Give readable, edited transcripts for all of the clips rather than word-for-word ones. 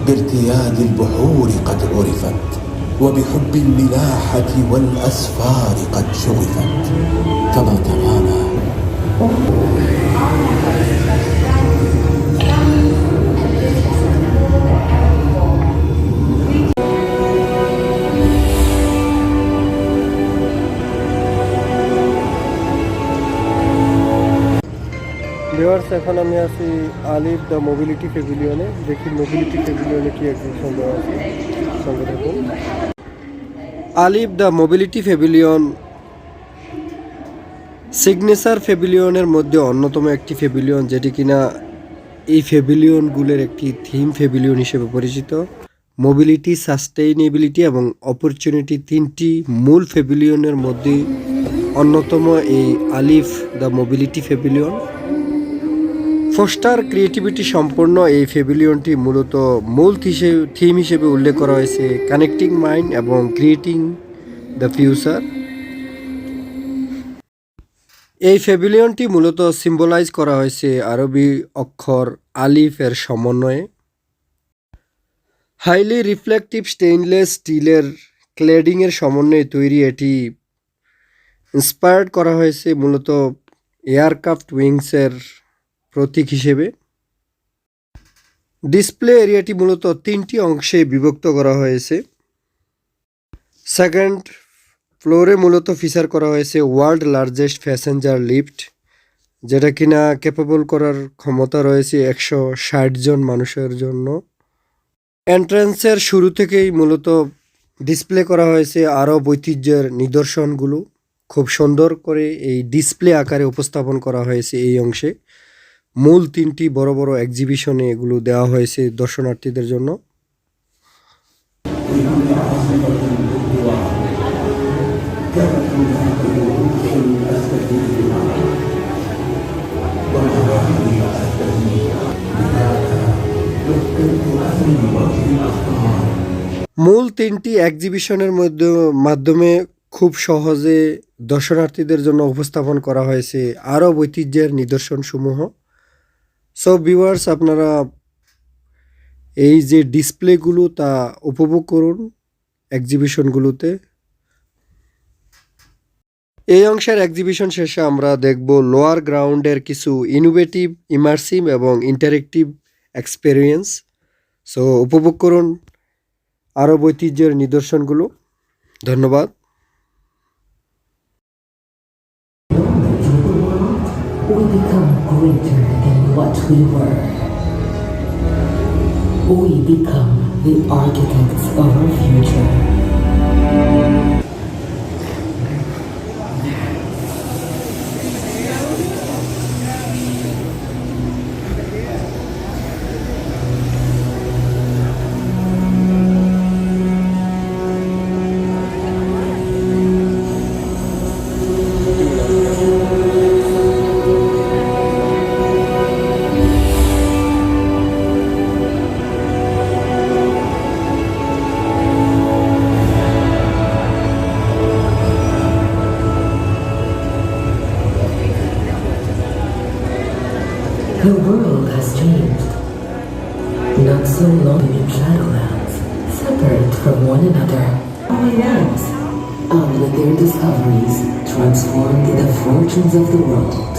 بارتياد البحور قد عرفت وبحب الملاحة والأسفار قد شغفت كما ترانا viewers, এখন আমি আছি আলিফ দ্য মোবিলিটি প্যাভিলিয়নে। দেখি মোবিলিটি প্যাভিলিয়নে কি এক্সিবিশন দেওয়া আছে, সঙ্গে থাকুন। আলিফ দ্য মোবিলিটি প্যাভিলিয়ন সিগনেচার প্যাভিলিয়নের মধ্যে অন্যতম একটি প্যাভিলিয়ন, যেটি কিনা এই প্যাভিলিয়নগুলোর একটি থিম প্যাভিলিয়ন হিসেবে পরিচিত। মোবিলিটি, সাস্টেইনেবিলিটি এবং অপরচুনিটি তিনটি মূল প্যাভিলিয়নের মধ্যে অন্যতম এই আলিফ the mobility pavilion. Foster creativity সম্পন্ন এই প্যাভিলিয়নটি মূলত মূল থিম হিসেবে উল্লেখ করা হয়েছে কানেক্টিং মাইন্ড এবং ক্রিয়েটিং দ্য ফিউচার। এই প্যাভিলিয়নটি মূলত সিম্বলাইজ করা হয়েছে আরবি অক্ষর আলিফের সমন্বয়ে। হাইলি রিফ্লেকটিভ স্টেইনলেস স্টিলের ক্লেডিংয়ের সমন্বয়ে তৈরি এটি ইন্সপায়ার্ড করা হয়েছে মূলত এয়ারক্রাফট উইংসের প্রতীক হিসেবে। ডিসপ্লে এরিয়াটি মূলত তিনটি অংশে বিভক্ত করা হয়েছে। সেকেন্ড ফ্লোরে মূলত ফিচার করা হয়েছে ওয়ার্ল্ড লার্জেস্ট প্যাসেঞ্জার লিফট, যেটা কিনা ক্যাপেবল করার ক্ষমতা রয়েছে 160 জন মানুষের জন্য। এন্ট্রান্সের শুরু থেকেই মূলত ডিসপ্লে করা হয়েছে আরব ঐতিহ্যের নিদর্শনগুলো, খুব সুন্দর করে এই ডিসপ্লে আকারে উপস্থাপন করা হয়েছে। এই অংশে মূল তিনটি বড় বড় এক্সিবিশনে এগুলো দেওয়া হয়েছে দর্শনার্থীদের জন্য। মূল তিনটি এক্সিবিশনের মাধ্যমে খুব সহজে দর্শনার্থীদের জন্য উপস্থাপন করা হয়েছে আরব ঐতিহ্যের নিদর্শনসমূহ। সো ভিউয়ার্স, আপনারা এই যে ডিসপ্লেগুলো তা উপভোগ করুন এক্সিবিশনগুলোতে। এই অংশের এক্সিবিশন শেষে আমরা দেখব লোয়ার গ্রাউন্ডের কিছু ইনোভেটিভ, ইমার্সিভ এবং ইন্টারেক্টিভ এক্সপেরিয়েন্স। সো উপভোগ করুন আরব ঐতিহ্যের নিদর্শনগুলো। ধন্যবাদ। We become greater than what we were. We become the architects of our future. The world has changed. Not so long in Shadowlands, separate from one another, our lives, and with their discoveries, transformed the fortunes of the world.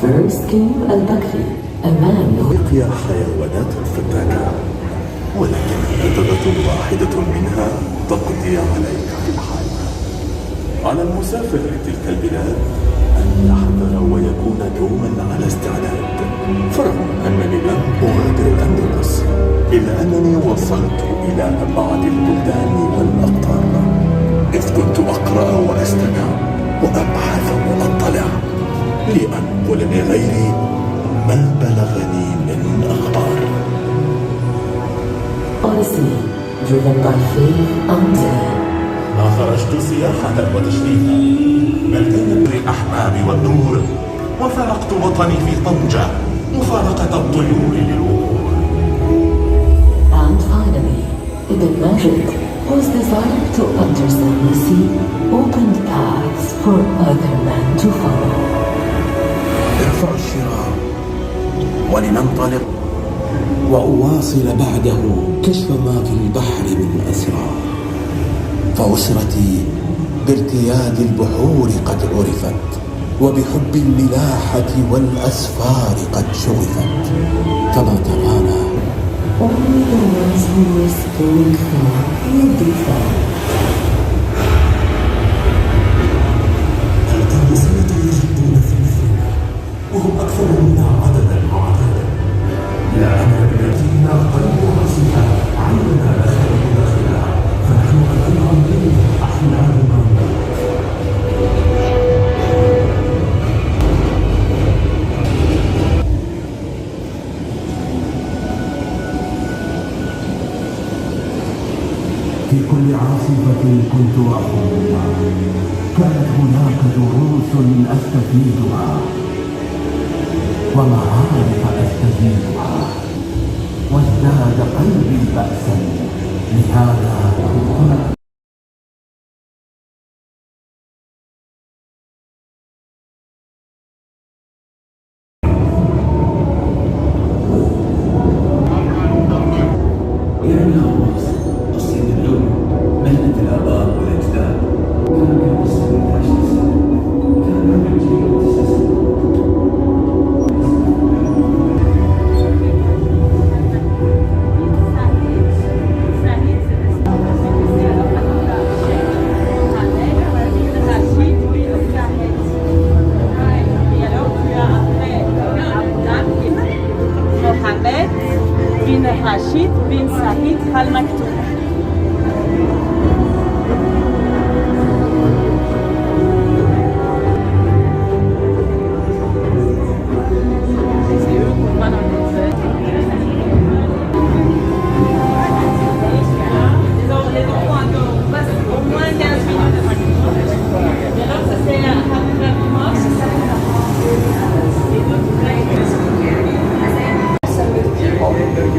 First came Al-Bakri, a man who لقيا حيوانات فتاكة، ولكن قطعة واحدة منها تقضي عليك في الحياة. على المسافر لتلك البلاد أن يحذر ويكون دوما على استعداد. فرغم أنني لم أغادر الأندلس، إلا أنني وصلت إلى أبعد البلدان والأقطار، إذ كنت أقرأ وأستمع وأبحث وأطلع لأنقل لغيري ما بلغني من أخبار. Odyssey, driven by faith and zeal. ما خرجت سياحة وتشريفا، بل كانت للأحباب والنور، وفارقت وطني في طنجة مفارقة الطيور للوقور. And finally, in the magic whose desire to understand the sea opened paths for other men to follow. ارفعوا الشراع ولننطلق وأواصل بعده كشف ما في البحر من أسرار. فأسرتي بارتياد البحور قد عرفت، وبحب الملاحة والأسفار قد شغفت. فما ترانا Only the ones who risk going far will be found. القراصنة يجدون في مثلنا وهم أكثر منا عددا وعددا. لا أمل بنفسنا قلب رأسها عيننا نختلف داخلها فنحن أيضا منه أحلامنا. في كل عاصفة كنت أخوضها كانت هناك دروس أستفيدها ومعارف أستزيدها، وازداد قلبي بأسا لهذا هنا.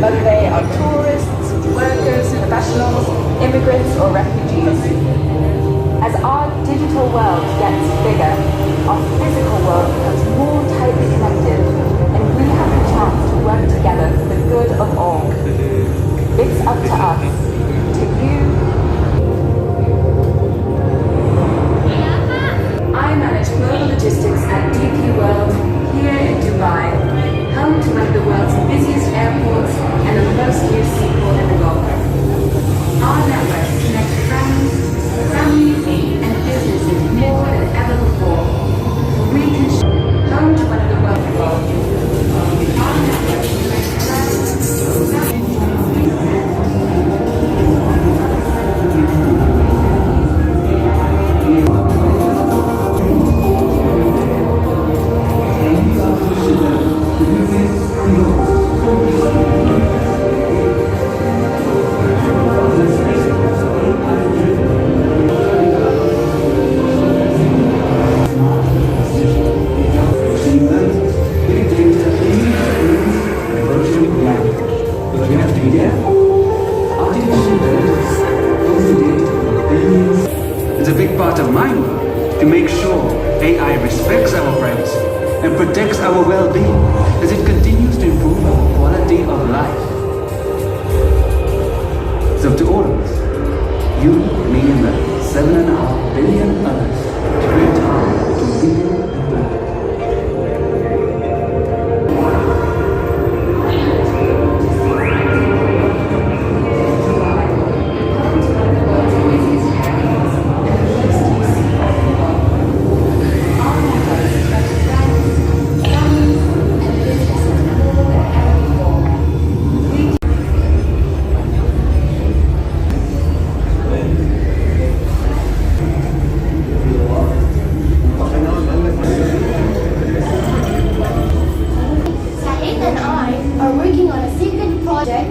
Whether they are tourists, workers, professionals, immigrants or refugees. As our digital world gets bigger, our physical world becomes more tightly connected, and we have the chance to work together for the good of all. It's up to us, to you. I manage global logistics at DP World here in Dubai, home to one of the world's busiest airports and the most used seaport in the Gulf. Our networks connect friends, families, and businesses more than ever before. We can home to one of the world's Our networks connect friends, It's a big part of my work to make sure AI respects our privacy and protects our well-being as it continues to improve our quality of life. It's up to all of us, you, me, and the 7.5 billion others, to create harm to people and planet.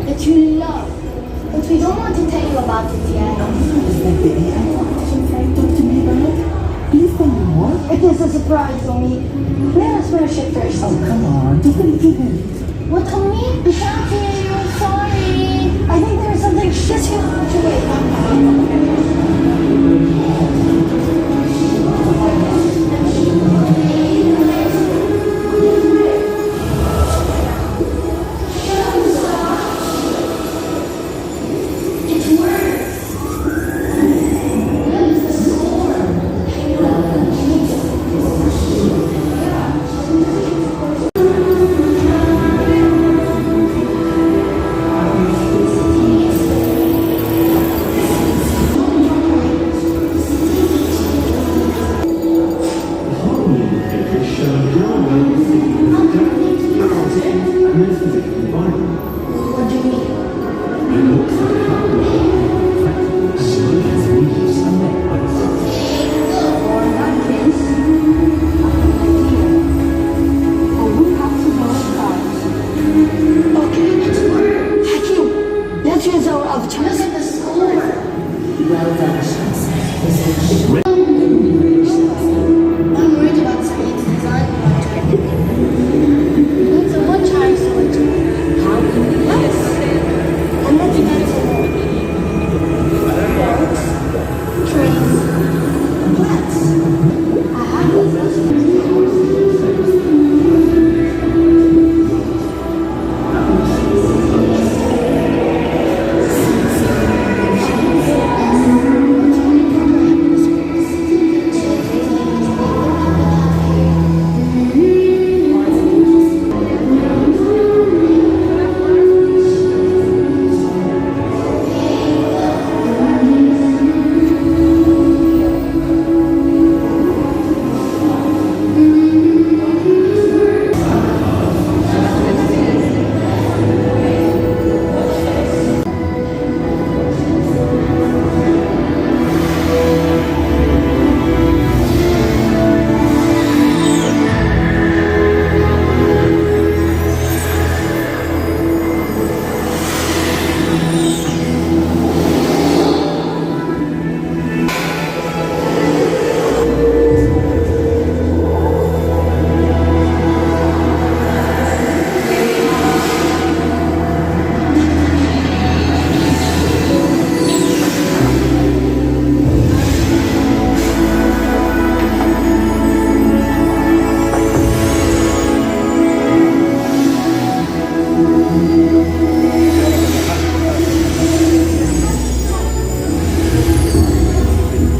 that you love, but we don't want to tell you about it yet. Is that the AI competition Frank talked to me about? Please tell me more. It is a surprise, Tommy. Let us finish it first. Oh, come on. Just a little bit. What, Tommy? We can't hear you. Sorry. I think there's something just gonna to wait.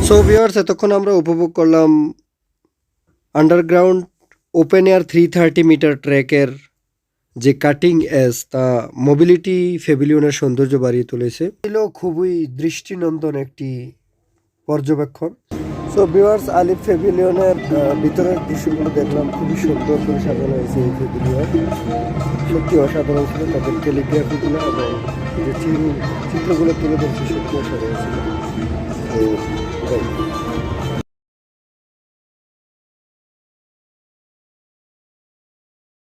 So viewers, এতক্ষণ আমরা উপভোগ করলাম underground open air 330 metre ট্র্যাকের যে cutting edge তা mobility প্যাভিলিয়নের সৌন্দর্য বাড়িয়ে তুলেছে। ছিল খুবই দৃষ্টিনন্দন একটি পর্যবেক্ষণ। সো ভিউয়ার্স, আলিফ প্যাভিলিয়নের ভিতরের দৃশ্যগুলো দেখলাম, খুবই সুন্দর করে সাজানো হয়েছে এই প্যাভিলিয়ন। সত্যি অসাধারণ ছিল, তাদের ক্যালিগ্রাফিগুলো এবং যে চিত্রগুলো তুলে ধরছে সত্যি অসাধারণ ছিল। তো